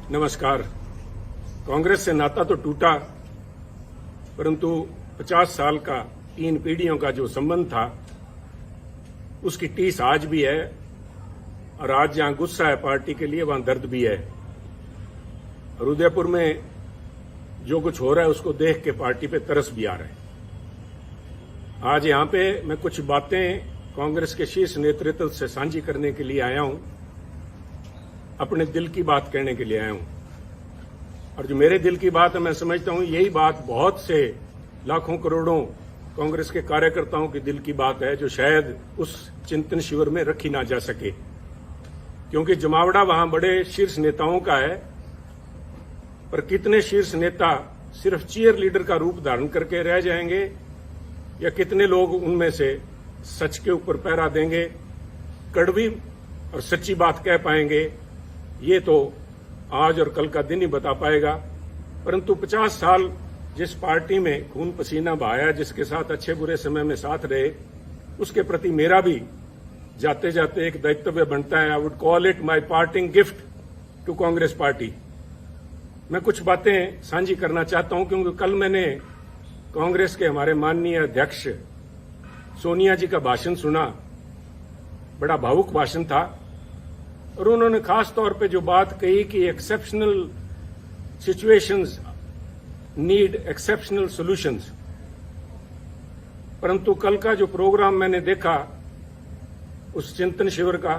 नमस्कार। कांग्रेस से नाता तो टूटा, परंतु 50 साल का 3 पीढ़ियों का जो संबंध था उसकी टीस आज भी है, और आज जहां गुस्सा है पार्टी के लिए वहां दर्द भी है। और उदयपुर में जो कुछ हो रहा है उसको देख के पार्टी पे तरस भी आ रहा है। आज यहां पे मैं कुछ बातें कांग्रेस के शीर्ष नेतृत्व से साझी करने के लिए आया हूं, अपने दिल की बात कहने के लिए आया हूं। और जो मेरे दिल की बात है, मैं समझता हूं यही बात बहुत से लाखों करोड़ों कांग्रेस के कार्यकर्ताओं की दिल की बात है, जो शायद उस चिंतन शिविर में रखी ना जा सके, क्योंकि जमावड़ा वहां बड़े शीर्ष नेताओं का है। पर कितने शीर्ष नेता सिर्फ चीयर लीडर का रूप धारण करके रह जाएंगे, या कितने लोग उनमें से सच के ऊपर पहरा देंगे, कड़वी और सच्ची बात कह पाएंगे, ये तो आज और कल का दिन ही बता पाएगा। परंतु 50 साल जिस पार्टी में खून पसीना बहाया, जिसके साथ अच्छे बुरे समय में साथ रहे, उसके प्रति मेरा भी जाते जाते एक दायित्व बनता है। I would call it my parting gift to Congress party. मैं कुछ बातें साझी करना चाहता हूं, क्योंकि कल मैंने कांग्रेस के हमारे माननीय अध्यक्ष सोनिया जी का भाषण सुना। बड़ा भावुक भाषण था, और उन्होंने खास तौर पे जो बात कही कि exceptional situations need exceptional solutions. परंतु कल का जो प्रोग्राम मैंने देखा उस चिंतन शिविर का,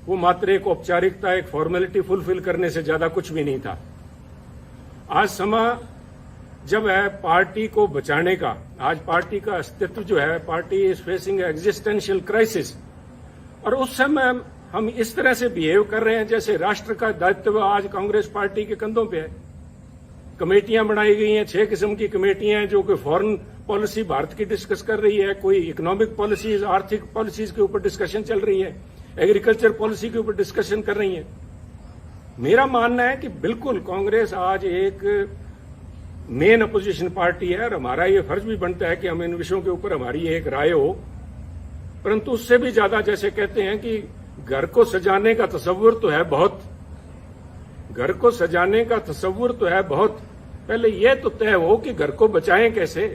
वो मात्र एक औपचारिकता, एक फॉर्मेलिटी फुलफिल करने से ज्यादा कुछ भी नहीं था। आज समय जब है पार्टी को बचाने का, आज पार्टी का अस्तित्व जो है, party is facing existential crisis, और उस समय हम इस तरह से बिहेव कर रहे हैं जैसे राष्ट्र का दायित्व आज कांग्रेस पार्टी के कंधों पे है। कमेटियां बनाई गई हैं, 6 किस्म की कमेटियां हैं, जो कि फॉरेन पॉलिसी भारत की डिस्कस कर रही है, कोई इकोनॉमिक पॉलिसीज, आर्थिक पॉलिसीज के ऊपर डिस्कशन चल रही है, एग्रीकल्चर पॉलिसी के ऊपर डिस्कशन कर रही है। मेरा मानना है कि बिल्कुल कांग्रेस आज एक मेन अपोजिशन पार्टी है, और हमारा ये फर्ज भी बनता है कि हम इन विषयों के ऊपर हमारी एक राय हो। परंतु उससे भी ज्यादा, जैसे कहते हैं कि घर को सजाने का तस्वुर तो है बहुत, घर को सजाने का तस्वुर तो है बहुत, पहले ये तो तय हो कि घर को बचाएं कैसे।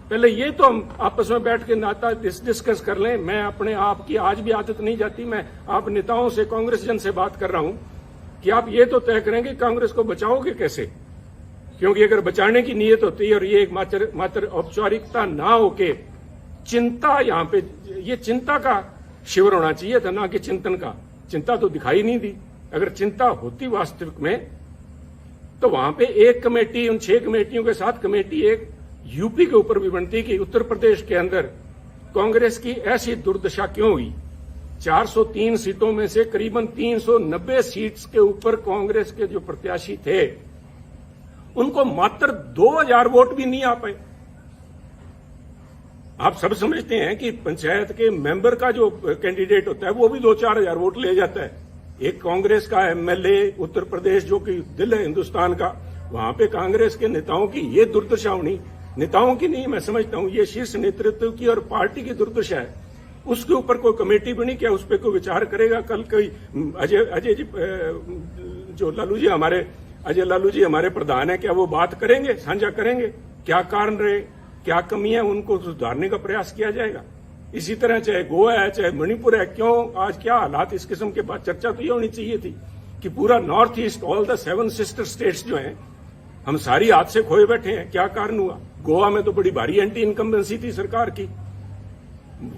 पहले ये तो हम आपस में बैठ के नाता डिस्कस कर लें। मैं अपने आप की आज भी आदत नहीं जाती, मैं आप नेताओं से, कांग्रेस जन से बात कर रहा हूं कि आप ये तो तय करेंगे कांग्रेस को बचाओगे कैसे। क्योंकि अगर बचाने की नीयत होती है और ये एक मात्र औपचारिकता ना होके चिंता, यहां पे ये चिंता का शिविर होना चाहिए था, ना कि चिंतन का। चिंता तो दिखाई नहीं दी। अगर चिंता होती वास्तविक में, तो वहां पे एक कमेटी, उन 6 कमेटियों के साथ कमेटी एक यूपी के ऊपर भी बनती कि उत्तर प्रदेश के अंदर कांग्रेस की ऐसी दुर्दशा क्यों हुई। 403 सीटों में से करीबन 390 सीट्स के ऊपर कांग्रेस के जो प्रत्याशी थे, उनको मात्र 2000 वोट भी नहीं आ पाए। आप सब समझते हैं कि पंचायत के मेंबर का जो कैंडिडेट होता है वो भी 2-4 हजार वोट ले जाता है। एक कांग्रेस का एमएलए उत्तर प्रदेश, जो कि दिल है हिंदुस्तान का, वहां पे कांग्रेस के नेताओं की ये दुर्दशा होनी, नेताओं की नहीं, मैं समझता हूं ये शीर्ष नेतृत्व की और पार्टी की दुर्दशा है। उसके ऊपर कोई कमेटी बनी, क्या उस पर कोई विचार करेगा? कल कोई अजय जी, जो लालू जी हमारे, अजय लालू जी हमारे प्रधान है, क्या वो बात करेंगे, साझा करेंगे क्या कारण रहे, क्या कमियां, उनको सुधारने का प्रयास किया जाएगा। इसी तरह चाहे गोवा है, चाहे मणिपुर है, क्यों आज क्या हालात, इस किस्म के बाद चर्चा तो ये होनी चाहिए थी कि पूरा north east, all the 7 sister states जो हैं, हम सारी हाथ से खोए बैठे हैं। क्या कारण हुआ? गोवा में तो बड़ी भारी एंटी इनकम्बेंसी थी सरकार की।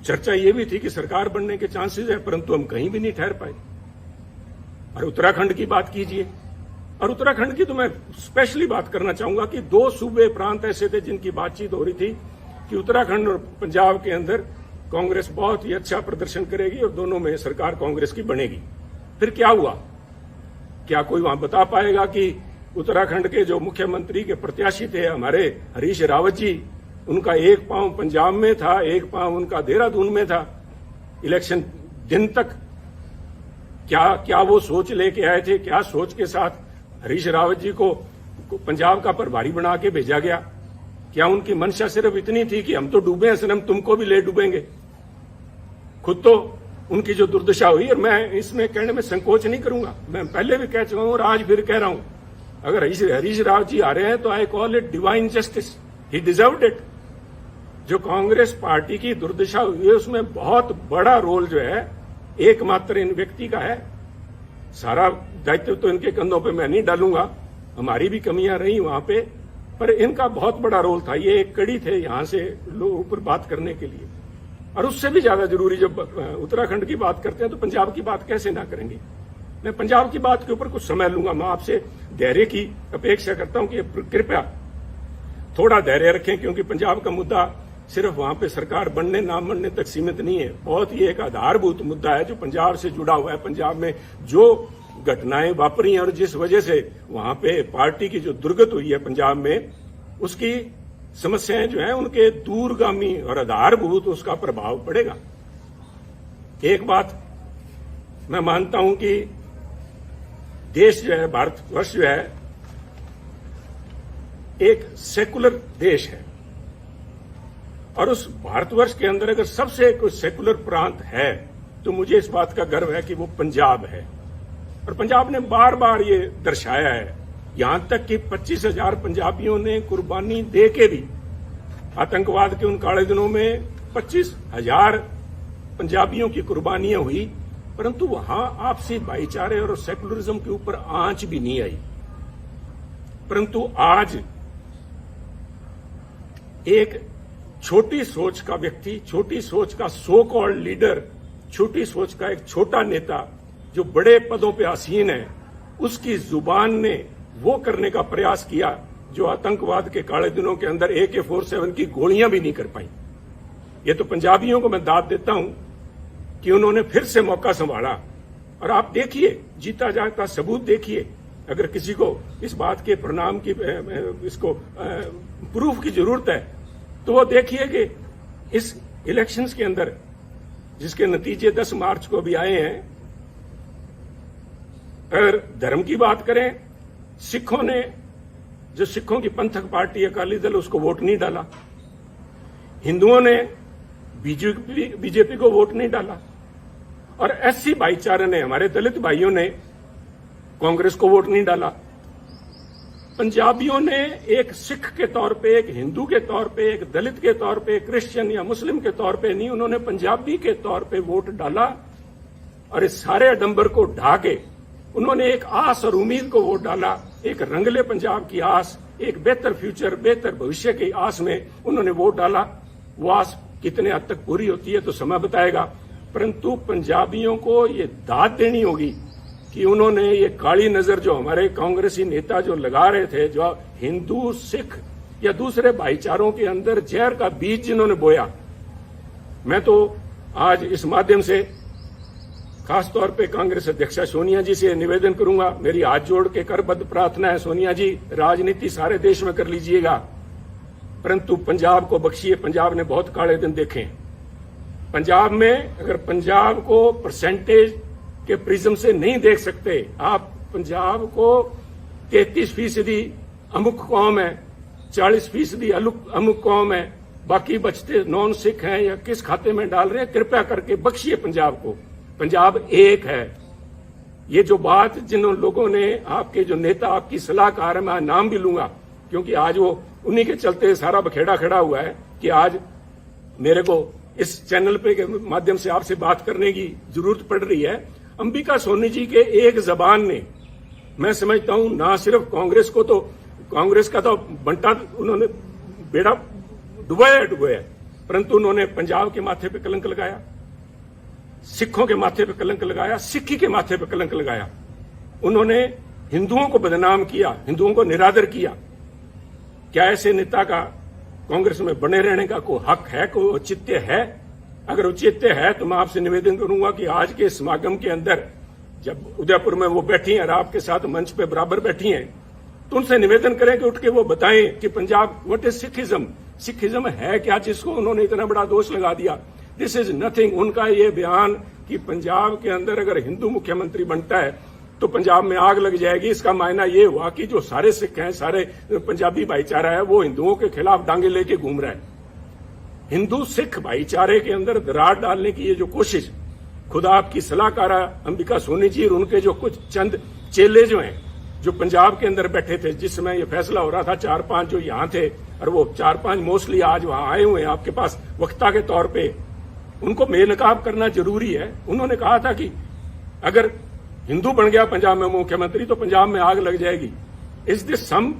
चर्चा ये भी थी कि सरकार बनने के चांसेस है, परंतु हम कहीं भी नहीं ठहर पाए। और उत्तराखंड की बात कीजिए, और उत्तराखंड की तो मैं स्पेशली बात करना चाहूंगा कि 2 सूबे प्रांत ऐसे थे जिनकी बातचीत हो रही थी कि उत्तराखंड और पंजाब के अंदर कांग्रेस बहुत ही अच्छा प्रदर्शन करेगी और दोनों में सरकार कांग्रेस की बनेगी। फिर क्या हुआ? क्या कोई वहां बता पाएगा कि उत्तराखंड के जो मुख्यमंत्री के प्रत्याशी थे हमारे हरीश रावत जी, उनका एक पांव पंजाब में था, एक पांव उनका देहरादून में था इलेक्शन दिन तक। क्या वो सोच लेके आए थे? क्या सोच के साथ हरीश रावत जी को पंजाब का प्रभारी बना के भेजा गया? क्या उनकी मंशा सिर्फ इतनी थी कि हम तो डूबे हैं सनम, तुमको भी ले डूबेंगे? खुद तो उनकी जो दुर्दशा हुई, और मैं इसमें कहने में संकोच नहीं करूंगा, मैं पहले भी कह चुका हूं और आज फिर कह रहा हूं, अगर हरीश राव जी आ रहे हैं तो I call it divine justice, he deserved it. जो कांग्रेस पार्टी की दुर्दशा हुई है उसमें बहुत बड़ा रोल जो है एकमात्र इन व्यक्ति का है। सारा दायित्व तो इनके कंधों पे मैं नहीं डालूंगा, हमारी भी कमियां रही वहां पे, पर इनका बहुत बड़ा रोल था। ये एक कड़ी थे यहां से लोगों ऊपर बात करने के लिए। और उससे भी ज्यादा जरूरी, जब उत्तराखंड की बात करते हैं तो पंजाब की बात कैसे ना करेंगे। मैं पंजाब की बात के ऊपर कुछ समय लूंगा, मैं आपसे धैर्य की अपेक्षा करता हूं कि कृपया थोड़ा धैर्य रखें, क्योंकि पंजाब का मुद्दा सिर्फ वहां पे सरकार बनने ना बनने तक सीमित नहीं है, बहुत ही एक आधारभूत मुद्दा है जो पंजाब से जुड़ा हुआ है। पंजाब में जो घटनाएं वापरी हैं और जिस वजह से वहां पे पार्टी की जो दुर्गत हुई है पंजाब में, उसकी समस्याएं जो हैं उनके दूरगामी और आधारभूत उसका प्रभाव पड़ेगा। एक बात मैं मानता हूं कि देश जो है, भारतवर्ष जो है, एक सेकुलर देश है, और उस भारतवर्ष के अंदर अगर सबसे कोई सेकुलर प्रांत है तो मुझे इस बात का गर्व है कि वो पंजाब है। और पंजाब ने बार बार ये दर्शाया है, यहां तक कि 25,000 पंजाबियों ने कुर्बानी दे के भी, आतंकवाद के उन काले दिनों में 25,000 पंजाबियों की कुर्बानियां हुई, परंतु वहां आपसी भाईचारे और सेकुलरिज्म के ऊपर आंच भी नहीं आई। परंतु आज एक छोटी सोच का व्यक्ति, छोटी सोच का सो कॉल्ड लीडर, छोटी सोच का एक छोटा नेता जो बड़े पदों पे आसीन है, उसकी जुबान ने वो करने का प्रयास किया जो आतंकवाद के काले दिनों के अंदर AK-47 की गोलियां भी नहीं कर पाई। ये तो पंजाबियों को मैं दाद देता हूं कि उन्होंने फिर से मौका संभाला। और आप देखिए, जीता जागता सबूत देखिए, अगर किसी को इस बात के परिणाम की, इसको प्रूफ की जरूरत है तो वो देखिए कि इस इलेक्शंस के अंदर जिसके नतीजे 10 मार्च को भी आए हैं, अगर धर्म की बात करें, सिखों ने, जो सिखों की पंथक पार्टी अकाली दल, उसको वोट नहीं डाला। हिंदुओं ने बीजेपी को वोट नहीं डाला, और SC भाईचारे ने, हमारे दलित भाइयों ने कांग्रेस को वोट नहीं डाला। पंजाबियों ने एक सिख के तौर पे, एक हिंदू के तौर पे, एक दलित के तौर पे, क्रिश्चियन या मुस्लिम के तौर पे नहीं, उन्होंने पंजाबी के तौर पे वोट डाला। और इस सारे आडंबर को ढा के उन्होंने एक आस और उम्मीद को वोट डाला, एक रंगले पंजाब की आस, एक बेहतर फ्यूचर, बेहतर भविष्य की आस में उन्होंने वोट डाला। वो आस कितने हद तक पूरी होती है तो समय बताएगा, परंतु पंजाबियों को ये दाद देनी होगी कि उन्होंने ये काली नजर जो हमारे कांग्रेसी नेता जो लगा रहे थे, जो हिंदू, सिख या दूसरे भाईचारों के अंदर जहर का बीज जिन्होंने बोया, मैं तो आज इस माध्यम से खासतौर पे कांग्रेस अध्यक्षा सोनिया जी से निवेदन करूंगा, मेरी हाथ जोड़ के करबद्ध प्रार्थना है, सोनिया जी, राजनीति सारे देश में कर लीजिएगा, परंतु पंजाब को बख्शिए। पंजाब ने बहुत काले दिन देखे हैं। पंजाब में अगर पंजाब को परसेंटेज के प्रिज्म से नहीं देख सकते आप, पंजाब को 33% अमुक कौम है, 40% अमुक कौम है, बाकी बचते नॉन सिख हैं या किस खाते में डाल रहे हैं, कृपया करके बख्शिए पंजाब को। पंजाब एक है। ये जो बात जिन लोगों ने, आपके जो नेता, आपकी सलाहकार है, मैं नाम भी लूंगा क्योंकि आज वो उन्हीं के चलते सारा बखेड़ा खड़ा हुआ है कि आज मेरे को इस चैनल पे के माध्यम से आपसे बात करने की जरूरत पड़ रही है। अंबिका सोनी जी के एक जबान ने, मैं समझता हूं, ना सिर्फ कांग्रेस को, तो कांग्रेस का तो बंटा उन्होंने बेड़ा डुबाया, परंतु उन्होंने पंजाब के माथे पे कलंक लगाया, सिखों के माथे पे कलंक लगाया, सिक्खी के माथे पे कलंक लगाया। उन्होंने हिंदुओं को बदनाम किया, हिंदुओं को निरादर किया। क्या ऐसे नेता का कांग्रेस में बने रहने का कोई हक है, कोई औचित्य है? अगर औचित्य है तो मैं आपसे निवेदन करूंगा कि आज के समागम के अंदर, जब उदयपुर में वो बैठी हैं और आपके साथ मंच पे बराबर बैठी हैं, तो उनसे निवेदन करें कि उठ के वो बताएं कि Punjab, what is Sikhism, Sikhism है क्या जिसको उन्होंने इतना बड़ा दोष लगा दिया। This is nothing. उनका ये बयान कि पंजाब के अंदर अगर हिंदू मुख्यमंत्री बनता है तो पंजाब में आग लग जाएगी, इसका मायना ये हुआ कि जो सारे सिख हैं, सारे पंजाबी भाईचारा है, वो हिंदुओं के खिलाफ डांगे लेके घूम रहा है। हिंदू सिख भाईचारे के अंदर दरार डालने की ये जो कोशिश, खुद आपकी सलाहकारा अंबिका सोनी जी और उनके जो कुछ चंद चेले जो हैं, जो पंजाब के अंदर बैठे थे जिस समय ये फैसला हो रहा था, 4-5 जो यहां थे और वो 4-5 मोस्टली आज वहां आए हुए हैं आपके पास वक्ता के तौर पे, उनको बेनकाब करना जरूरी है। उन्होंने कहा था कि अगर हिंदू बन गया पंजाब में मुख्यमंत्री तो पंजाब में आग लग जाएगी। Is this some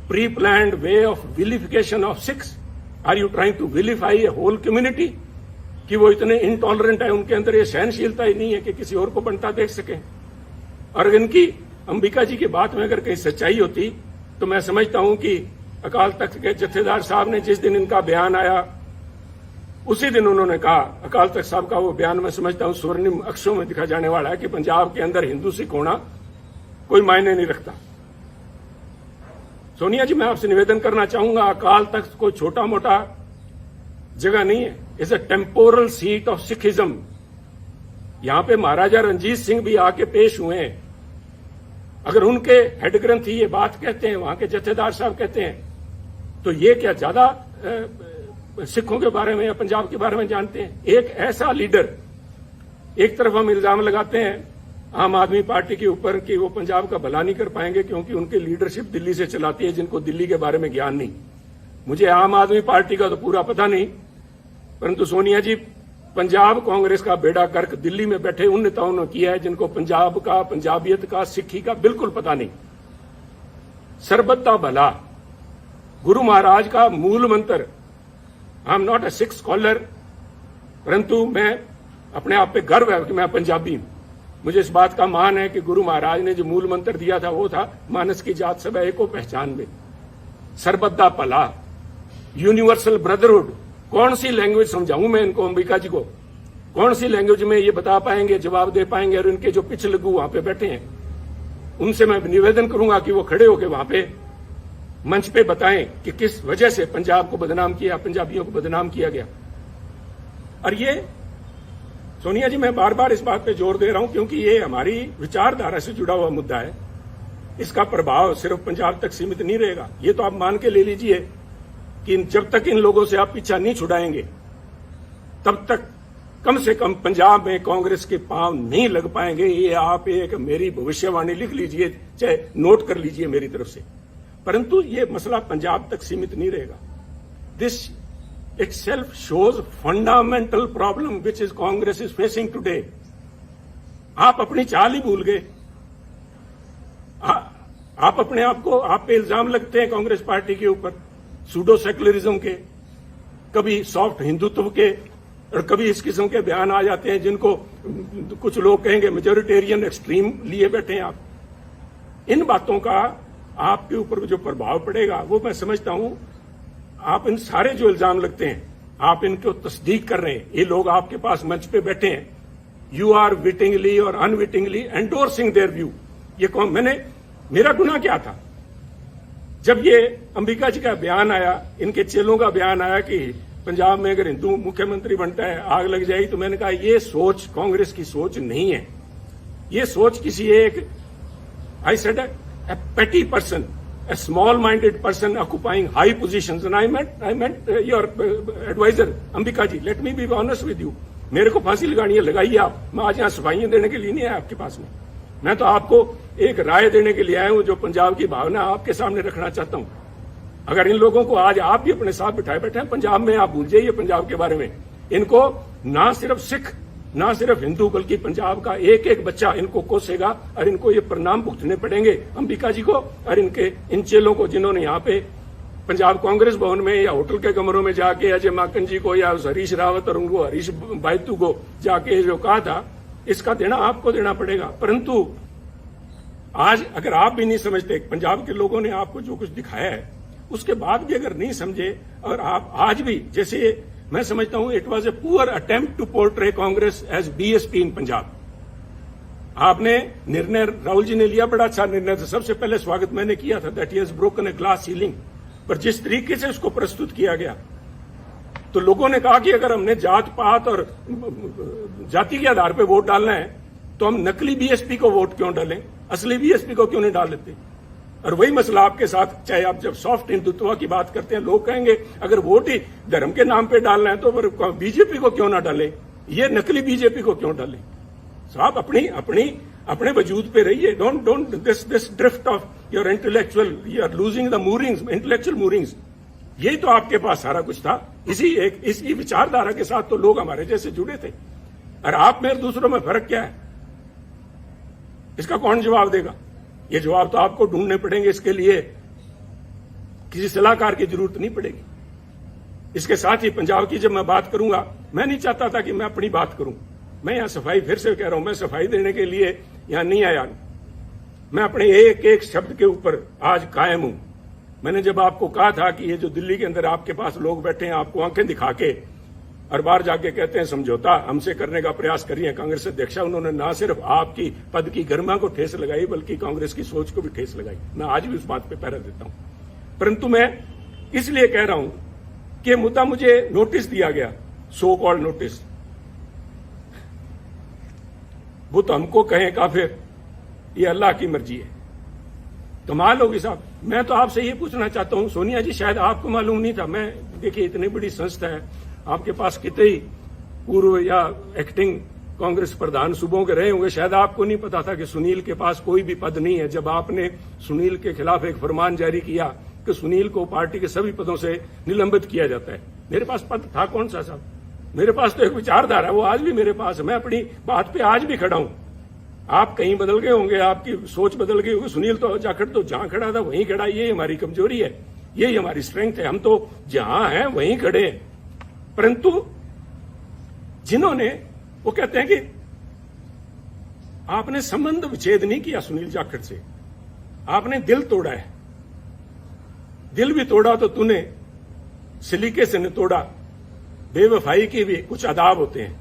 pre planned way of vilification of Sikhs? Are you trying to vilify a whole community? कि वो इतने इनटॉलरेंट है, उनके अंदर ये सहनशीलता ही नहीं है कि किसी और को बनता देख सके। और इनकी अंबिका जी की बात में अगर कहीं सच्चाई होती तो मैं समझता हूं कि अकाल तख्त के जत्थेदार साहब ने जिस दिन इनका बयान आया उसी दिन उन्होंने कहा, अकाल तख्त साहब का वो बयान मैं समझता हूं स्वर्णिम अक्षरों में दिखा जाने वाला है कि पंजाब के अंदर हिंदू सिख होना कोई मायने नहीं रखता। सोनिया जी, मैं आपसे निवेदन करना चाहूंगा, अकाल तख्त कोई छोटा मोटा जगह नहीं है, is a temporal seat of Sikhism. यहां पे महाराजा रणजीत सिंह भी आके पेश हुए हैं। अगर उनके हेड ग्रंथी ये बात कहते हैं, वहां के जत्थेदार साहब कहते हैं, तो ये क्या ज्यादा सिखों के बारे में या पंजाब के बारे में जानते हैं? एक ऐसा लीडर, एक तरफ हम इल्जाम लगाते हैं आम आदमी पार्टी के ऊपर कि वो पंजाब का भला नहीं कर पाएंगे क्योंकि उनकी लीडरशिप दिल्ली से चलाती है, जिनको दिल्ली के बारे में ज्ञान नहीं। मुझे आम आदमी पार्टी का तो पूरा पता नहीं, परंतु सोनिया जी, पंजाब कांग्रेस का बेड़ा गर्क दिल्ली में बैठे उन नेताओं ने किया है जिनको पंजाब का, पंजाबियत का, सिक्खी का बिल्कुल पता नहीं। सरबत दा भला गुरु महाराज का मूल मंत्र। I am not a Sikh scholar, परंतु मैं अपने आप पे गर्व है कि मैं पंजाबी हूं। मुझे इस बात का मान है कि गुरु महाराज ने जो मूल मंत्र दिया था वो था मानस की जात सब एको पहचान में, सरबत दा भला, यूनिवर्सल ब्रदरहुड। कौन सी लैंग्वेज समझाऊं मैं इनको, अंबिका जी को? कौन सी लैंग्वेज में ये बता पाएंगे, जवाब दे पाएंगे? और इनके जो पिछलगू वहां पे बैठे हैं उनसे मैं निवेदन करूंगा कि वो खड़े होकर वहां पे मंच पे बताएं कि किस वजह से पंजाब को बदनाम किया, पंजाबियों को बदनाम किया गया। और ये सोनिया जी, मैं बार बार इस बात पे जोर दे रहा हूं क्योंकि ये हमारी विचारधारा से जुड़ा हुआ मुद्दा है। इसका प्रभाव सिर्फ पंजाब तक सीमित नहीं रहेगा। ये तो आप मान के ले लीजिए कि जब तक इन लोगों से आप पीछा नहीं छुड़ाएंगे तब तक कम से कम पंजाब में कांग्रेस के पांव नहीं लग पाएंगे। ये आप एक मेरी भविष्यवाणी लिख लीजिए, चाहे नोट कर लीजिए मेरी तरफ से। परंतु ये मसला पंजाब तक सीमित नहीं रहेगा। This itself shows fundamental problem which is Congress is facing today. आप अपनी चाल ही भूल गए। आप अपने आप को, आप पे इल्जाम लगते हैं कांग्रेस पार्टी के ऊपर सूडो सेकुलरिज्म के, कभी सॉफ्ट हिंदुत्व के, और कभी इस किस्म के बयान आ जाते हैं जिनको कुछ लोग कहेंगे मेजोरिटेरियन एक्सट्रीम लिए बैठे हैं आप। इन बातों का आपके ऊपर जो प्रभाव पड़ेगा वो मैं समझता हूं। आप इन सारे जो इल्जाम लगते हैं आप इनको तस्दीक कर रहे हैं। ये लोग आपके पास मंच पे बैठे हैं, यू आर विटिंगली और अनविटिंगली एंडोर्सिंग देयर व्यू। ये कौन, मेरा गुनाह क्या था? जब ये अंबिका जी का बयान आया, इनके चेलों का बयान आया कि पंजाब में अगर हिंदू मुख्यमंत्री बनता है आग लग जाएगी, तो मैंने कहा ये सोच कांग्रेस की सोच नहीं है। ये सोच किसी एक, I said, a petty person, a small-minded person occupying high positions, and I meant your advisor, Ambika ji. Let me be honest with you. मेरे को फांसी लगानी है, लगाइए आप। मैं आज यहाँ सफाइयां देने के लिए नहीं आया आपके पास में। मैं तो आपको एक राय देने के लिए आया हूं जो पंजाब की भावना आपके सामने रखना चाहता हूं। अगर इन लोगों को आज आप भी अपने साथ बिठाए बैठे हैं पंजाब में, आप भूल जाइए पंजाब के बारे में। इनको ना सिर्फ सिख, ना सिर्फ हिंदू, बल्कि पंजाब का एक एक बच्चा इनको कोसेगा और इनको ये परिणाम भुगतने पड़ेंगे, अंबिका जी को और इनके इन चेलों को, जिन्होंने यहाँ पे पंजाब कांग्रेस भवन में या होटल के कमरों में जाके अजय माकन जी को या हरीश रावत और उनको हरीश बायतू को जाके जो कहा था, इसका देना आपको देना पड़ेगा। परंतु आज अगर आप भी नहीं समझते, पंजाब के लोगों ने आपको जो कुछ दिखाया है उसके बाद भी अगर नहीं समझे, और आप आज भी, जैसे मैं समझता हूं it was a poor attempt to portray Congress as BSP in Punjab. आपने निर्णय, राहुल जी ने लिया, बड़ा अच्छा निर्णय था, सबसे पहले स्वागत मैंने किया था, that he has broken a glass ceiling. पर जिस तरीके से उसको प्रस्तुत किया गया, तो लोगों ने कहा कि अगर हमने जात पात और जाति के आधार पर वोट डालना है तो हम नकली बीएसपी को वोट क्यों डालें, असली बीएसपी को क्यों नहीं डाल लेते? और वही मसला आपके साथ, चाहे आप जब सॉफ्ट हिंदुत्व की बात करते हैं, लोग कहेंगे अगर वोट ही धर्म के नाम पे डालना है तो फिर बीजेपी को क्यों ना डाले। ये नकली बीजेपी को क्यों डालें? साहब अपने वजूद पे रहिए। Don't this drift of your intellectual, you are losing the moorings, intellectual moorings. यही तो आपके पास सारा कुछ था। इसी विचारधारा के साथ तो लोग हमारे जैसे जुड़े थे। और आप में दूसरों में फर्क क्या है, इसका कौन जवाब देगा? ये जवाब तो आपको ढूंढने पड़ेंगे। इसके लिए किसी सलाहकार की जरूरत नहीं पड़ेगी। इसके साथ ही पंजाब की जब मैं बात करूंगा, मैं नहीं चाहता था कि मैं अपनी बात करूं। मैं यहां सफाई, फिर से कह रहा हूं, मैं सफाई देने के लिए यहां नहीं आया। मैं अपने एक एक शब्द के ऊपर आज कायम हूं। मैंने जब आपको कहा था कि ये जो दिल्ली के अंदर आपके पास लोग बैठे हैं, आपको आंखें दिखा के और बाहर जाके कहते हैं समझौता हमसे करने का प्रयास कर रही है कांग्रेस अध्यक्षा, उन्होंने ना सिर्फ आपकी पद की गरिमा को ठेस लगाई बल्कि कांग्रेस की सोच को भी ठेस लगाई। मैं आज भी उस बात पे पहरा देता हूं। परंतु मैं इसलिए कह रहा हूं कि मुद्दा मुझे नोटिस दिया गया, सो कॉल्ड नोटिस, वो तो हमको कहें काफिर, ये अल्लाह की मर्जी है। कमाल होगी साहब। मैं तो आपसे ये पूछना चाहता हूं, सोनिया जी शायद आपको मालूम नहीं था, मैं देखिए इतनी बड़ी संस्था है, आपके पास कितने ही पूर्व या एक्टिंग कांग्रेस प्रधान सूबों के रहे होंगे, शायद आपको नहीं पता था कि सुनील के पास कोई भी पद नहीं है। जब आपने सुनील के खिलाफ एक फरमान जारी किया कि सुनील को पार्टी के सभी पदों से निलंबित किया जाता है, मेरे पास पद था कौन सा साहब? मेरे पास तो एक विचारधारा है, वो आज भी मेरे पास है। मैं अपनी बात पे आज भी खड़ा हूं। आप कहीं बदल गए होंगे, आपकी सोच बदल गई होगी। सुनील तो जाखड़ तो जहां खड़ा था वहीं खड़ा। ये हमारी कमजोरी है, यही हमारी स्ट्रेंथ है। हम तो जहां हैं वहीं खड़े हैं। परंतु जिन्होंने, वो कहते हैं कि आपने संबंध विच्छेद नहीं किया सुनील जाखड़ से, आपने दिल तोड़ा है। दिल भी तोड़ा तो तूने सलीके से न तोड़ा, बेवफाई के भी कुछ आदाब होते हैं।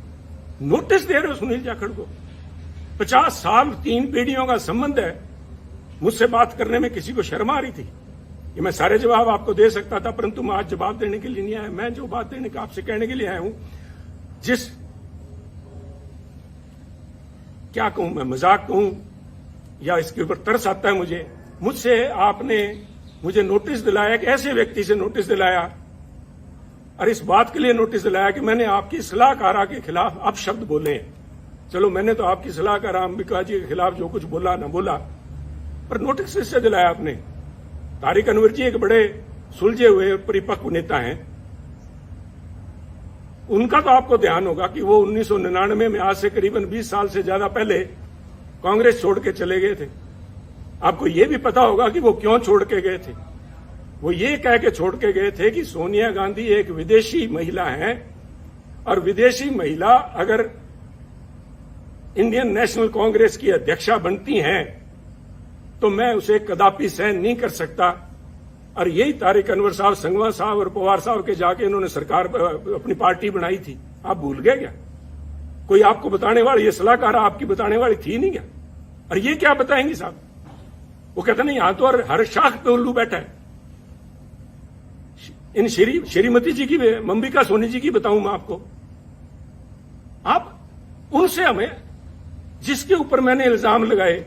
नोटिस दे रहे हो सुनील जाखड़ को? 50 साल 3 पीढ़ियों का संबंध है। मुझसे बात करने में किसी को शर्म आ रही थी? ये मैं सारे जवाब आपको दे सकता था, परंतु मैं आज जवाब देने के लिए नहीं आया। मैं जो बात देने का आपसे कहने के लिए आया हूं, क्या कहूं मैं, मजाक कहूं या इसके ऊपर तरस आता है मुझसे आपने मुझे नोटिस दिलाया, कि ऐसे व्यक्ति से नोटिस दिलाया, और इस बात के लिए नोटिस दिलाया कि मैंने आपकी सलाहकारा के खिलाफ अपशब्द बोले हैं। चलो, मैंने तो आपकी सलाहकार अंबिका जी के खिलाफ जो कुछ बोला ना बोला, पर नोटिस इससे दिलाया आपने। तारिक अनवर जी एक बड़े सुलझे हुए परिपक्व नेता हैं। उनका तो आपको ध्यान होगा कि वो 1999 में, आज से करीबन 20 साल से ज्यादा पहले, कांग्रेस छोड़ के चले गए थे। आपको ये भी पता होगा कि वो क्यों छोड़ के गए थे। वो ये कह के छोड़ के गए थे कि सोनिया गांधी एक विदेशी महिला है, और विदेशी महिला अगर इंडियन नेशनल कांग्रेस की अध्यक्षा बनती हैं तो मैं उसे कदापि सहन नहीं कर सकता। और यही तारिक अनवर साहब, संगवा साहब और पवार साहब के जाके इन्होंने सरकार अपनी पार्टी बनाई थी। आप भूल गए क्या? कोई आपको बताने वाली, ये सलाहकार आपकी बताने वाली थी नहीं क्या? और ये क्या बताएंगी साहब? वो कहते नहीं, यहां तो हर शाख पे उल्लू बैठा है। इन श्रीमती जी की, अंबिका सोनी जी की बताऊं मैं आपको। आप उनसे, हमें जिसके ऊपर मैंने इल्जाम लगाए,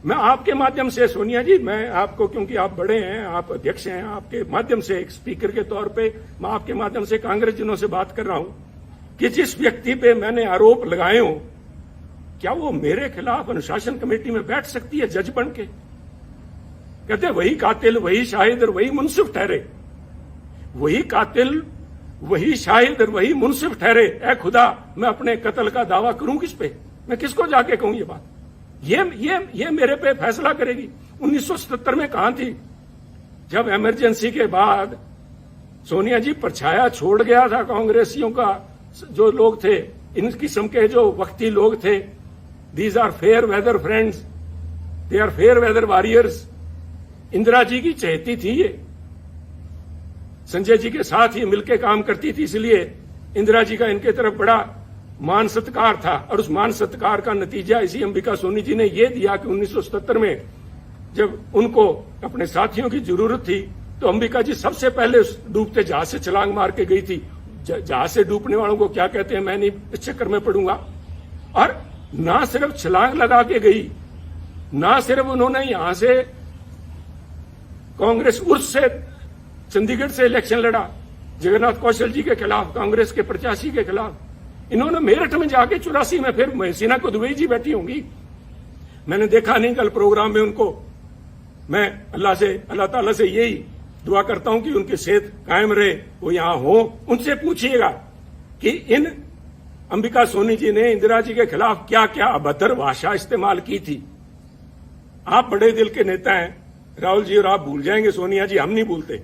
मैं आपके माध्यम से, सोनिया जी, मैं आपको, क्योंकि आप बड़े हैं, आप अध्यक्ष हैं, आपके माध्यम से एक स्पीकर के तौर पे मैं आपके माध्यम से कांग्रेस जनों से बात कर रहा हूं कि जिस व्यक्ति पे मैंने आरोप लगाए हो, क्या वो मेरे खिलाफ अनुशासन कमेटी में बैठ सकती है जज बन के? कहते वही कातिल, वही शाहिद और वही मुंसिफ ठहरे। वही कातिल, वही शाहिद और वही मुंसिफ ठहरे। ऐ खुदा, मैं अपने कत्ल का दावा करूं किस पे? मैं किसको जाके कहूं ये बात? ये मेरे पे फैसला करेगी? 1977 में कहां थी जब इमरजेंसी के बाद सोनिया जी परछाया छोड़ गया था कांग्रेसियों का? जो लोग थे, इन किस्म के जो वक्ती लोग थे, these are fair weather friends, they are fair weather warriors. Indira ji की चहेती थी ये, संजय जी के साथ ही मिलकर काम करती थी, इसलिए इंदिरा जी का इनके तरफ बड़ा मान सत्कार था। और उस मान सत्कार का नतीजा इसी अंबिका सोनी जी ने यह दिया कि 1977 में जब उनको अपने साथियों की जरूरत थी तो अंबिका जी सबसे पहले उस डूबते जहाज से छलांग मार के गई थी। जहाज से डूबने वालों को क्या कहते हैं मैं नहीं इस चक्कर में पड़ूंगा। और ना सिर्फ छलांग लगा के गई, ना सिर्फ उन्होंने यहां से कांग्रेस उर्स से चंडीगढ़ से इलेक्शन लड़ा जगन्नाथ कौशल जी के खिलाफ, कांग्रेस के प्रत्याशी के खिलाफ। इन्होंने मेरठ में जाके 84 में फिर महसीना को दुबई जी बैठी होंगी, मैंने देखा नहीं कल प्रोग्राम में उनको। मैं अल्लाह ताला से यही दुआ करता हूं कि उनकी सेहत कायम रहे, वो यहां हो। उनसे पूछिएगा कि इन अंबिका सोनी जी ने इंदिरा जी के खिलाफ क्या क्या अभद्र भाषा इस्तेमाल की थी। आप बड़े दिल के नेता हैं राहुल जी, और आप भूल जाएंगे सोनिया जी, हम नहीं भूलते,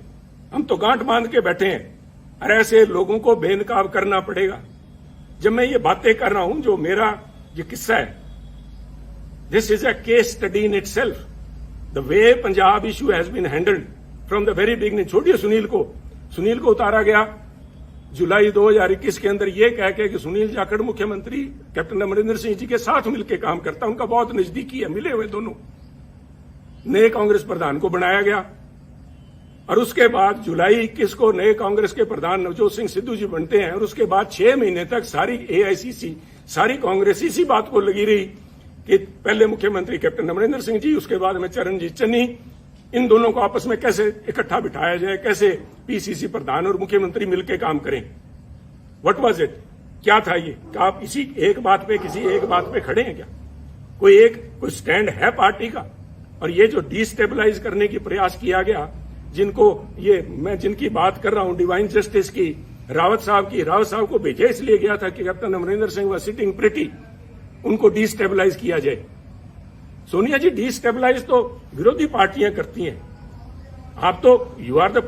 हम तो गांठ बांध के बैठे हैं। और ऐसे लोगों को बेनकाब करना पड़ेगा। जब मैं ये बातें कर रहा हूं, जो मेरा ये किस्सा है, this is a case study in itself, the way Punjab issue has been handled from the very beginning. छोड़िए सुनील को उतारा गया जुलाई 2021 के अंदर ये कह के कि सुनील जाखड़ मुख्यमंत्री कैप्टन अमरिंदर सिंह जी के साथ मिलकर काम करता, उनका बहुत नजदीकी है, मिले हुए दोनों। नए कांग्रेस प्रधान को बनाया गया और उसके बाद जुलाई 21 को नए कांग्रेस के प्रधान नवजोत सिंह सिद्धू जी बनते हैं। और उसके बाद 6 महीने तक सारी एआईसीसी, सारी कांग्रेस इसी बात को लगी रही कि पहले मुख्यमंत्री कैप्टन अमरिंदर सिंह जी, उसके बाद में चरणजीत चन्नी, इन दोनों को आपस में कैसे इकट्ठा बिठाया जाए, कैसे पीसीसी प्रधान और मुख्यमंत्री मिलकर काम करें। व्हाट वाज इट, क्या था ये? क्या आप इसी एक बात पे, किसी एक बात पे खड़े हैं क्या? कोई स्टैंड है पार्टी का? और ये जो डिस्टेबलाइज करने की प्रयास किया गया, मैं जिनकी बात कर रहा हूं, डिवाइन जस्टिस की, रावत साहब को भेजा इसलिए गया था कि कैप्टन अमरिंदर सिंह व सिटिंग प्रिटी, उनको डिस्टेबलाइज किया जाए। सोनिया जी, डिस्टेबलाइज तो विरोधी पार्टियां करती हैं, आप तो you are the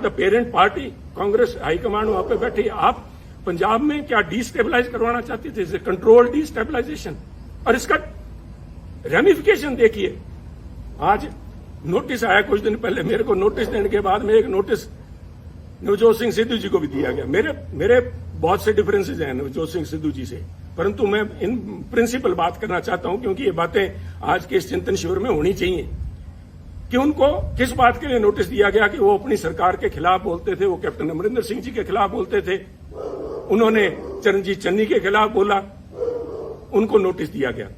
parent party, Congress high command वहां पे बैठी। आप पंजाब में क्या डिस्टेबलाइज करवाना चाहते थे? Control destabilisation. और इसका रेमिफिकेशन देखिए, आज नोटिस आया कुछ दिन पहले, मेरे को नोटिस देने के बाद में एक नोटिस नवजोत सिंह सिद्धू जी को भी दिया गया। मेरे बहुत से डिफरेंसेस हैं नवजोत सिंह सिद्धू जी से, परंतु मैं इन प्रिंसिपल बात करना चाहता हूं, क्योंकि ये बातें आज के इस चिंतन शिविर में होनी चाहिए कि उनको किस बात के लिए नोटिस दिया गया कि वो अपनी सरकार के खिलाफ बोलते थे, वो कैप्टन अमरिंदर सिंह जी के खिलाफ बोलते थे, उन्होंने चरणजीत चन्नी के खिलाफ बोला, उनको नोटिस दिया गया।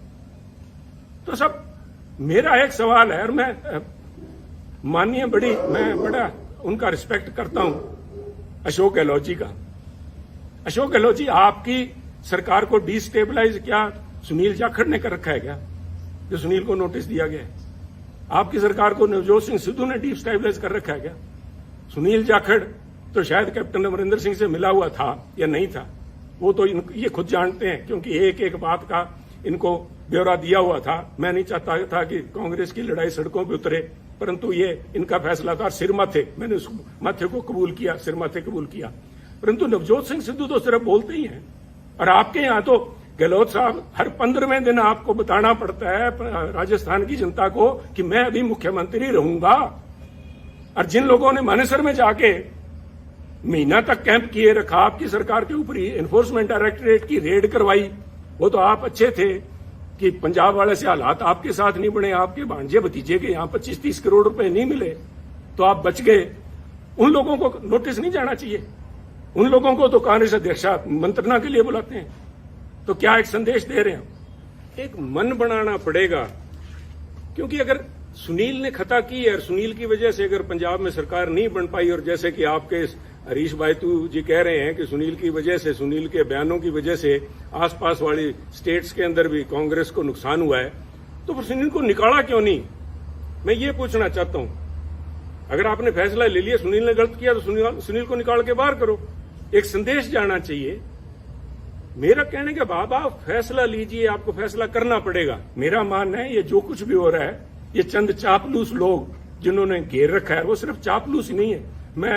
तो सब मेरा एक सवाल है, और मैं बड़ा उनका रिस्पेक्ट करता हूं, अशोक गहलोत जी का। अशोक गहलोत जी, आपकी सरकार को डिस्टेबलाइज क्या सुनील जाखड़ ने कर रखा है क्या, जो सुनील को नोटिस दिया गया है? आपकी सरकार को नवजोत सिंह सिद्धू ने डिस्टेबलाइज कर रखा है क्या? सुनील जाखड़ तो शायद कैप्टन अमरिंदर सिंह से मिला हुआ था या नहीं था, वो तो ये खुद जानते हैं, क्योंकि एक एक बात का इनको ब्यौरा दिया हुआ था। मैं नहीं चाहता था कि कांग्रेस की लड़ाई सड़कों पर उतरे, परंतु ये इनका फैसला था। सिर माथे, मैंने उस माथे को कबूल किया, सिर माथे कबूल किया। परंतु नवजोत सिंह सिद्धू तो सिर्फ बोलते ही हैं, और आपके यहां तो गहलोत साहब हर 15वें दिन आपको बताना पड़ता है राजस्थान की जनता को कि मैं अभी मुख्यमंत्री रहूंगा। और जिन लोगों ने मानेसर में जाके महीना तक कैंप किए रखा, आपकी सरकार के ऊपर ही एनफोर्समेंट डायरेक्टरेट की रेड करवाई, वो तो आप अच्छे थे कि पंजाब वाले से हालात आपके साथ नहीं बने, आपके भांजे भतीजे के यहां 25-30 करोड़ रुपए नहीं मिले तो आप बच गए। उन लोगों को नोटिस नहीं जाना चाहिए? उन लोगों को तो कांग्रेस अध्यक्ष मंत्रणा के लिए बुलाते हैं। तो क्या एक संदेश दे रहे हैं? एक मन बनाना पड़ेगा, क्योंकि अगर सुनील ने खता की है और सुनील की वजह से अगर पंजाब में सरकार नहीं बन पाई, और जैसे कि आपके हरीश बायतू जी कह रहे हैं कि सुनील की वजह से, सुनील के बयानों की वजह से आसपास वाली स्टेट्स के अंदर भी कांग्रेस को नुकसान हुआ है, तो फिर सुनील को निकाला क्यों नहीं? मैं ये पूछना चाहता हूं। अगर आपने फैसला ले लिया, सुनील ने गलत किया, तो सुनील को निकाल के बाहर करो। एक संदेश जाना चाहिए। मेरा कहने के बाद आप फैसला लीजिए, आपको फैसला करना पड़ेगा। मेरा मानना है ये जो कुछ भी हो रहा है, ये चंद चापलूस लोग जिन्होंने घेर रखा है, वो सिर्फ चापलूस ही नहीं है। मैं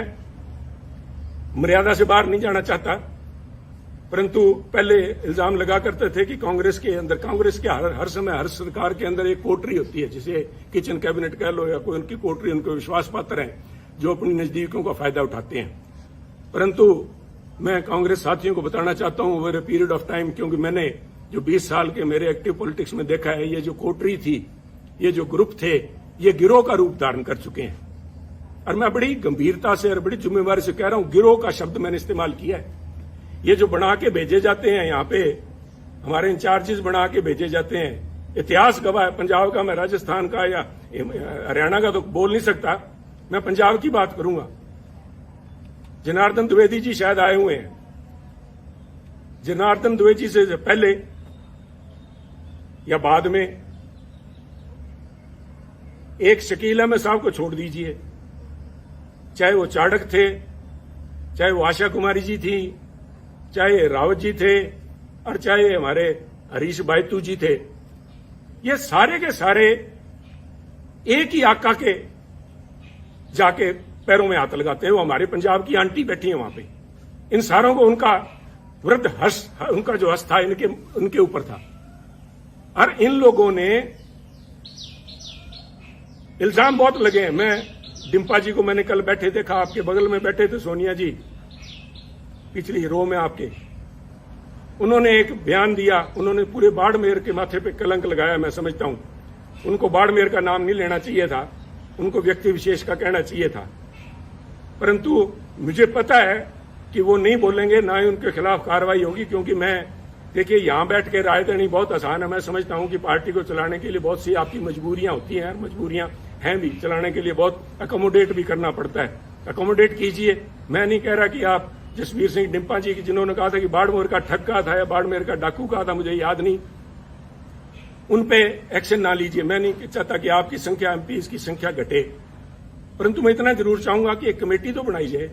मर्यादा से बाहर नहीं जाना चाहता, परंतु पहले इल्जाम लगा करते थे कि कांग्रेस के हर समय हर सरकार के अंदर एक कोटरी होती है, जिसे किचन कैबिनेट कह लो या कोई उनकी कोटरी, उनको विश्वास पात्र हैं जो अपनी नजदीकियों का फायदा उठाते हैं। परंतु मैं कांग्रेस साथियों को बताना चाहता हूं over a period of time, क्योंकि मैंने जो 20 साल के मेरे एक्टिव पॉलिटिक्स में देखा है, ये जो कोटरी थी, ये जो ग्रुप थे, ये गिरोह का रूप धारण कर चुके हैं। और मैं बड़ी गंभीरता से और बड़ी जिम्मेवारी से कह रहा हूं, गिरोह का शब्द मैंने इस्तेमाल किया है। ये जो बना के भेजे जाते हैं यहाँ पे, हमारे इंचार्जेस बना के भेजे जाते हैं, इतिहास गवाह है पंजाब का, मैं राजस्थान का या हरियाणा का तो बोल नहीं सकता, मैं पंजाब की बात करूंगा। जनार्दन द्विवेदी जी शायद आए हुए हैं, जनार्दन द्विवेदी से पहले या बाद में, एक शकील अहमद साहब को छोड़ दीजिए, चाहे वो चाणक्य थे, चाहे वो आशा कुमारी जी थी, चाहे रावत जी थे, और चाहे हमारे हरीश बायतू जी थे, ये सारे के सारे एक ही आका के जाके पैरों में हाथ लगाते हैं। वो हमारे पंजाब की आंटी बैठी है वहां पे, इन सारों को उनका वृद्ध हर्ष, उनका जो हर्ष था उनके ऊपर था। और इन लोगों ने इल्जाम बहुत लगे हैं। मैं डिम्पा जी को मैंने कल बैठे देखा, आपके बगल में बैठे थे सोनिया जी, पिछली रो में आपके, उन्होंने एक बयान दिया, उन्होंने पूरे बाड़मेर के माथे पे कलंक लगाया। मैं समझता हूं उनको बाड़मेर का नाम नहीं लेना चाहिए था, उनको व्यक्ति विशेष का कहना चाहिए था, परंतु मुझे पता है कि वो नहीं बोलेंगे, ना ही उनके खिलाफ कार्रवाई होगी। क्योंकि मैं, देखिए, यहां बैठ के राय देनी बहुत आसान है। मैं समझता हूं कि पार्टी को चलाने के लिए बहुत सी आपकी मजबूरियां होती हैं, मजबूरियां हैं भी, चलाने के लिए बहुत अकोमोडेट भी करना पड़ता है। अकोमोडेट कीजिए। मैं नहीं कह रहा कि आप जसवीर सिंह डिम्पा जी की, जिन्होंने कहा था कि बाड़मेर का ठग कहा था या बाड़मेर का डाकू कहा था, मुझे याद नहीं, उन पे एक्शन ना लीजिए। मैं नहीं चाहता कि आपकी संख्या, एमपीज की संख्या घटे, परंतु मैं इतना जरूर चाहूंगा कि एक कमेटी तो बनाई जाए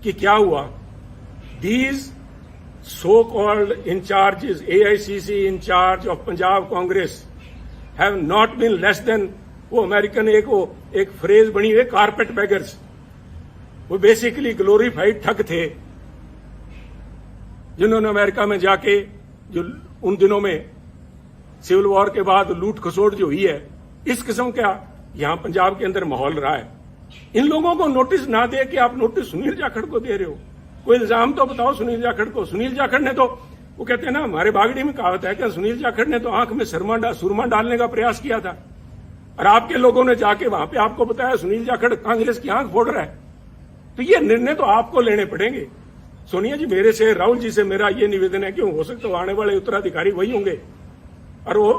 कि क्या हुआ। These so called incharges, AICC incharge of Punjab Congress have not been less than, वो अमेरिकन एक फ्रेज बनी है, कारपेट बैगर्स। वो बेसिकली ग्लोरीफाइड ठग थे, जिन्होंने अमेरिका में जाके, जो उन दिनों में सिविल वॉर के बाद लूट खसोट जो हुई है, इस किस्म का यहां पंजाब के अंदर माहौल रहा है। इन लोगों को नोटिस ना दे के आप नोटिस सुनील जाखड़ को दे रहे हो। कोई इल्जाम तो बताओ सुनील जाखड़ को। सुनील जाखड़ ने तो, वो कहते हैं ना, हमारे बागड़ी में कहावत है कि सुनील जाखड़ ने तो आंख में सुरमा डालने का प्रयास किया था, और आपके लोगों ने जाके वहां पे आपको बताया सुनील जाखड़ कांग्रेस की आंख फोड़ रहा है। तो ये निर्णय तो आपको लेने पड़ेंगे। सोनिया जी मेरे से, राहुल जी से मेरा ये निवेदन है कि हो सकता है आने वाले उत्तराधिकारी वही होंगे, और वो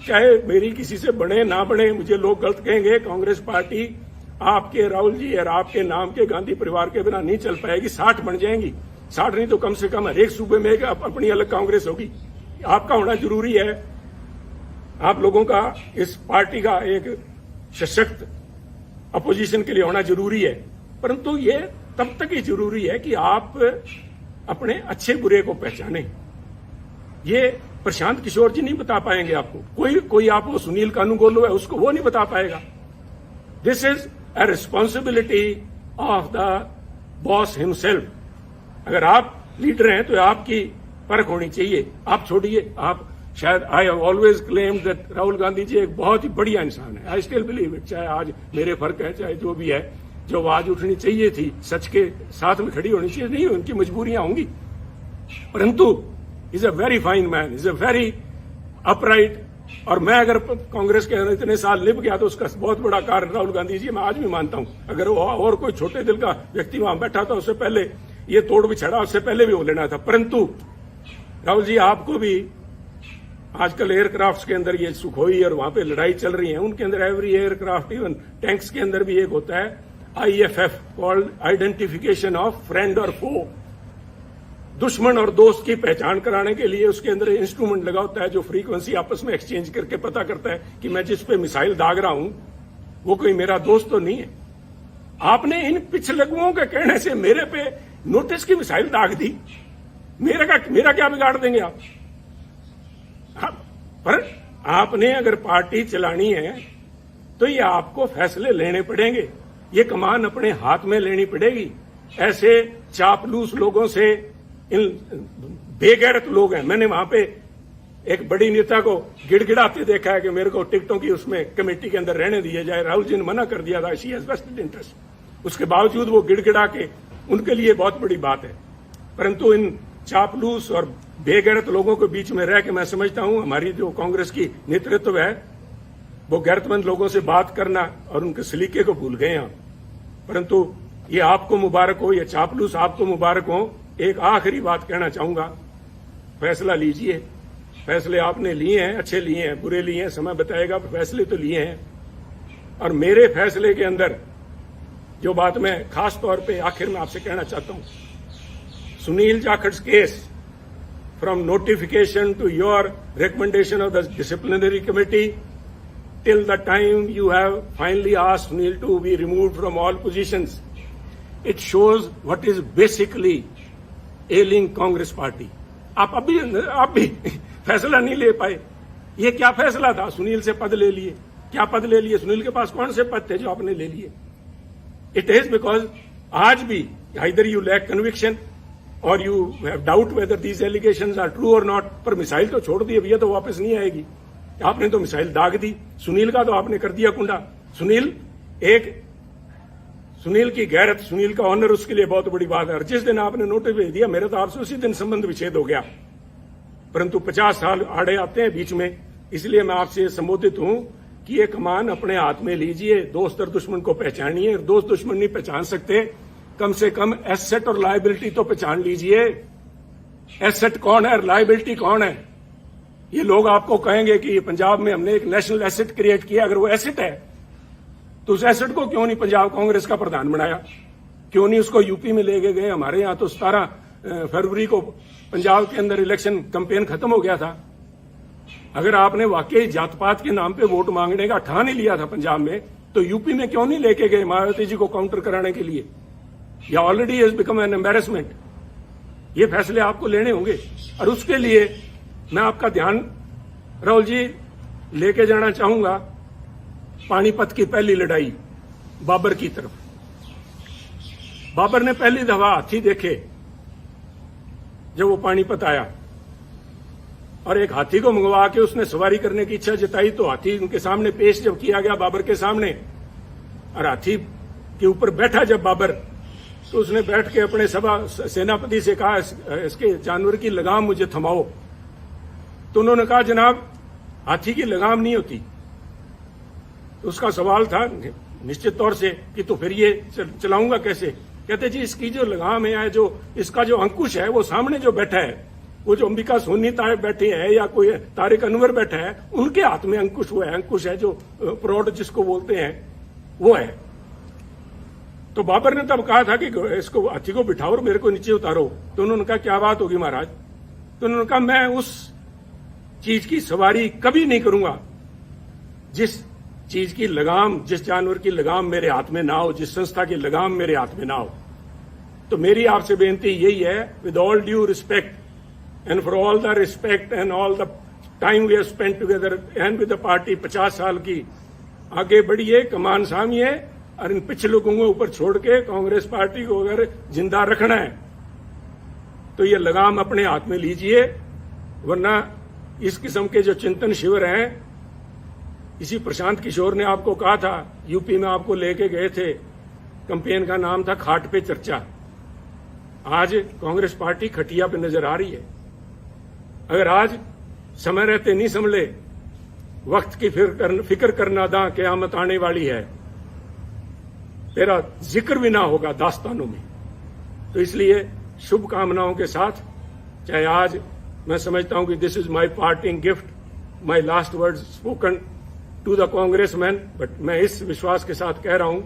चाहे मेरी किसी से बने ना बने, मुझे लोग गलत कहेंगे, कांग्रेस पार्टी आपके, राहुल जी और आपके नाम के गांधी परिवार के बिना नहीं चल पाएगी। 60 बन जाएंगी, 60 नहीं तो कम से कम हर एक सूबे में अपनी अलग कांग्रेस होगी। आपका होना जरूरी है, आप लोगों का इस पार्टी का एक सशक्त अपोजिशन के लिए होना जरूरी है। परंतु ये तब तक ही जरूरी है कि आप अपने अच्छे बुरे को पहचानें। ये प्रशांत किशोर जी नहीं बता पाएंगे आपको, कोई आप वो सुनील कानूनगोलो है उसको वो नहीं बता पाएगा। This is a responsibility of the boss himself. अगर आप लीडर हैं तो आपकी परख होनी चाहिए। आप छोड़िए, आप शायद, I have always claimed that Rahul Gandhi ji एक बहुत ही बढ़िया इंसान है। I still believe it. चाहे आज मेरे फर्क है, चाहे जो भी है, जो आवाज उठनी चाहिए थी, सच के साथ में खड़ी होनी चाहिए, नहीं, उनकी मजबूरियां होंगी, परंतु is a very fine man, is a very upright. और मैं अगर कांग्रेस के अंदर इतने साल लिप गया तो उसका बहुत बड़ा कारण राहुल गांधी जी, मैं आज भी मानता हूं। अगर वो और कोई छोटे दिल का व्यक्ति वहां बैठा था, उससे पहले ये तोड़ बिछड़ा, उससे पहले भी हो लेना था। परंतु राहुल जी, आपको भी आजकल एयरक्राफ्ट के अंदर ये सुखोई और वहां पे लड़ाई चल रही है, उनके अंदर एवरी एयरक्राफ्ट, इवन टैंक्स के अंदर भी एक होता है IFF, called identification of friend और फो। दुश्मन और दोस्त की पहचान कराने के लिए उसके अंदर इंस्ट्रूमेंट लगा होता है जो फ्रीक्वेंसी आपस में एक्सचेंज करके पता करता है कि मैं जिस पे मिसाइल दाग रहा हूं वो कोई मेरा दोस्त तो नहीं है। आपने इन पिछलगुओं के कहने से मेरे पे नोटिस की मिसाइल दाग दी। मेरा क्या बिगाड़ देंगे आप? पर आपने अगर पार्टी चलानी है तो ये आपको फैसले लेने पड़ेंगे, ये कमान अपने हाथ में लेनी पड़ेगी। ऐसे चापलूस लोगों से, इन बेगैरत लोग हैं। मैंने वहां पे एक बड़ी नेता को गिड़गिड़ाते देखा है कि मेरे को टिकटों की उसमें कमेटी के अंदर रहने दिया जाए। राहुल जी ने मना कर दिया था, शी हैज वेस्टेड इंटरेस्ट। उसके बावजूद वो गिड़गिड़ा के, उनके लिए बहुत बड़ी बात है। परंतु इन चापलूस और बेगैरत लोगों के बीच में रह के मैं समझता हूं हमारी जो कांग्रेस की नेतृत्व है वो गैरतमंद लोगों से बात करना और उनके सलीके को भूल गए हैं। परंतु ये आपको मुबारक हो, ये चापलूस आपको मुबारक हो। एक आखिरी बात कहना चाहूंगा, फैसला लीजिए। फैसले आपने लिए हैं, अच्छे लिए हैं, बुरे लिए हैं, समय बताएगा, फैसले तो लिए हैं। और मेरे फैसले के अंदर जो बात मैं खास तौर पे आखिर में आपसे कहना चाहता हूं, Sunil Jakhat's case, from notification to your recommendation of the disciplinary committee, till the time you have finally asked Sunil to be removed from all positions, it shows what is basically ailing Congress party. आप भी फैसला नहीं ले पाए। ये क्या फैसला था? सुनील से पद ले लिए। क्या पद ले लिए? सुनील के पास कौन से पद थे जो आपने ले लिए? It is because आज भी either you lack conviction or you have doubt whether these allegations are true or not. पर मिसाइल तो छोड़ दी, अब ये तो वापस नहीं आएगी। आपने तो मिसाइल दाग दी। सुनील का तो आपने कर दिया कुंडा। सुनील की गैरत, सुनील का ऑनर उसके लिए बहुत बड़ी बात है। और जिस दिन आपने नोटिस भेज दिया, मेरे तो आपसे उसी दिन संबंध विच्छेद हो गया। परंतु 50 साल आड़े आते हैं बीच में, इसलिए मैं आपसे संबोधित हूं कि ये कमान अपने हाथ में लीजिए, दोस्त और दुश्मन को पहचानिए। दोस्त दुश्मन नहीं पहचान सकते, कम से कम एसेट और लायबिलिटी तो पहचान लीजिए। एसेट कौन है और लायबिलिटी कौन है? ये लोग आपको कहेंगे कि पंजाब में हमने एक नेशनल एसेट क्रिएट किया। अगर वो एसेट है तो उस एसेट को क्यों नहीं पंजाब कांग्रेस का प्रधान बनाया? क्यों नहीं उसको यूपी में ले गए? हमारे यहां तो 17 फरवरी को पंजाब के अंदर इलेक्शन कैंपेन खत्म हो गया था। अगर आपने वाकई जात पात के नाम पे वोट मांगने का ठान ही लिया था पंजाब में, तो यूपी में क्यों नहीं लेके गए मायावती जी को काउंटर कराने के लिए? या already has become an embarrassment. ये फैसले आपको लेने होंगे और उसके लिए मैं आपका ध्यान, राहुल जी, लेके जाना चाहूंगा पानीपत की पहली लड़ाई बाबर की तरफ। बाबर ने पहली दफा हाथी देखे जब वो पानीपत आया, और एक हाथी को मंगवा के उसने सवारी करने की इच्छा जताई। तो हाथी उनके सामने पेश जब किया गया बाबर के सामने, और हाथी के ऊपर बैठा जब बाबर, तो उसने बैठ के अपने सेनापति से कहा, इसके जानवर की लगाम मुझे थमाओ। तो उन्होंने कहा, जनाब हाथी की लगाम नहीं होती। तो उसका सवाल था निश्चित तौर से कि तो फिर ये चलाऊंगा कैसे? कहते जी इसकी जो लगाम है, जो इसका जो अंकुश है, वो सामने जो बैठा है, वो जो अंबिका सोनी तायब बैठे है या कोई तारिक अनवर बैठा है, उनके हाथ में अंकुश वो है। अंकुश है जो प्रौढ़ जिसको बोलते हैं, वो है। तो बाबर ने तब कहा था कि इसको हाथी को बिठाओ और मेरे को नीचे उतारो। तो उन्होंने कहा क्या बात होगी महाराज? तो उन्होंने कहा मैं उस चीज की सवारी कभी नहीं करूंगा जिस चीज की लगाम, जिस जानवर की लगाम मेरे हाथ में ना हो, जिस संस्था की लगाम मेरे हाथ में ना हो। तो मेरी आपसे बेनती यही है, with all due respect and for all the respect and all the time we have spent together and with the party, 50 साल की, आगे बढ़िए, कमान सामिए और इन पिछले को ऊपर छोड़ के कांग्रेस पार्टी को अगर जिंदा रखना है तो ये लगाम अपने हाथ में लीजिए। वरना इस किस्म के जो चिंतन शिविर हैं, इसी प्रशांत किशोर ने आपको कहा था, यूपी में आपको लेके गए थे, कैंपेन का नाम था खाट पे चर्चा। आज कांग्रेस पार्टी खटिया पे नजर आ रही है। अगर आज समय रहते नहीं संभले, वक्त की फिक्र करना दा क़यामत आने वाली है, तेरा जिक्र भी ना होगा दास्तानों में। तो इसलिए शुभकामनाओं के साथ, चाहे आज मैं समझता हूं कि this is my parting gift, my last words spoken to the congressman, but मैं इस विश्वास के साथ कह रहा हूं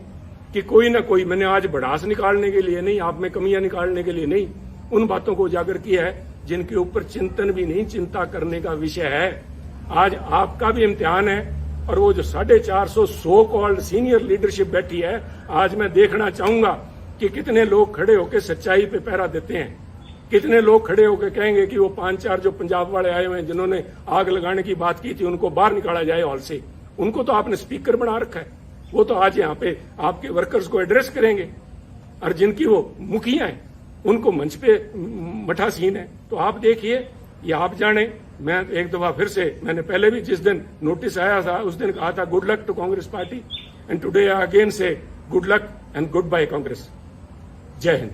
कि कोई ना कोई, मैंने आज भड़ास निकालने के लिए नहीं, आप में कमियां निकालने के लिए नहीं, उन बातों को उजागर किया है जिनके ऊपर चिंतन भी नहीं, चिंता करने का विषय है। आज आपका भी इम्तिहान है, और वो जो 450 सो कॉल्ड सीनियर लीडरशिप बैठी है, आज मैं देखना चाहूंगा कि कितने लोग खड़े होकर सच्चाई पे पहरा देते हैं, कितने लोग खड़े होकर कहेंगे कि वो 5-4 जो पंजाब वाले आए हुए हैं जिन्होंने आग लगाने की बात की थी, उनको बाहर निकाला जाए हॉल से। उनको तो आपने स्पीकर बना रखा है, वो तो आज यहाँ पे आपके वर्कर्स को एड्रेस करेंगे, और जिनकी वो मुखिया हैं उनको मंच पे मठासीन है। तो आप देखिए, या आप जाने, मैं एक दफा फिर से, मैंने पहले भी जिस दिन नोटिस आया था उस दिन कहा था good luck to Congress party, and today I again say good luck and goodbye Congress. जय हिंद।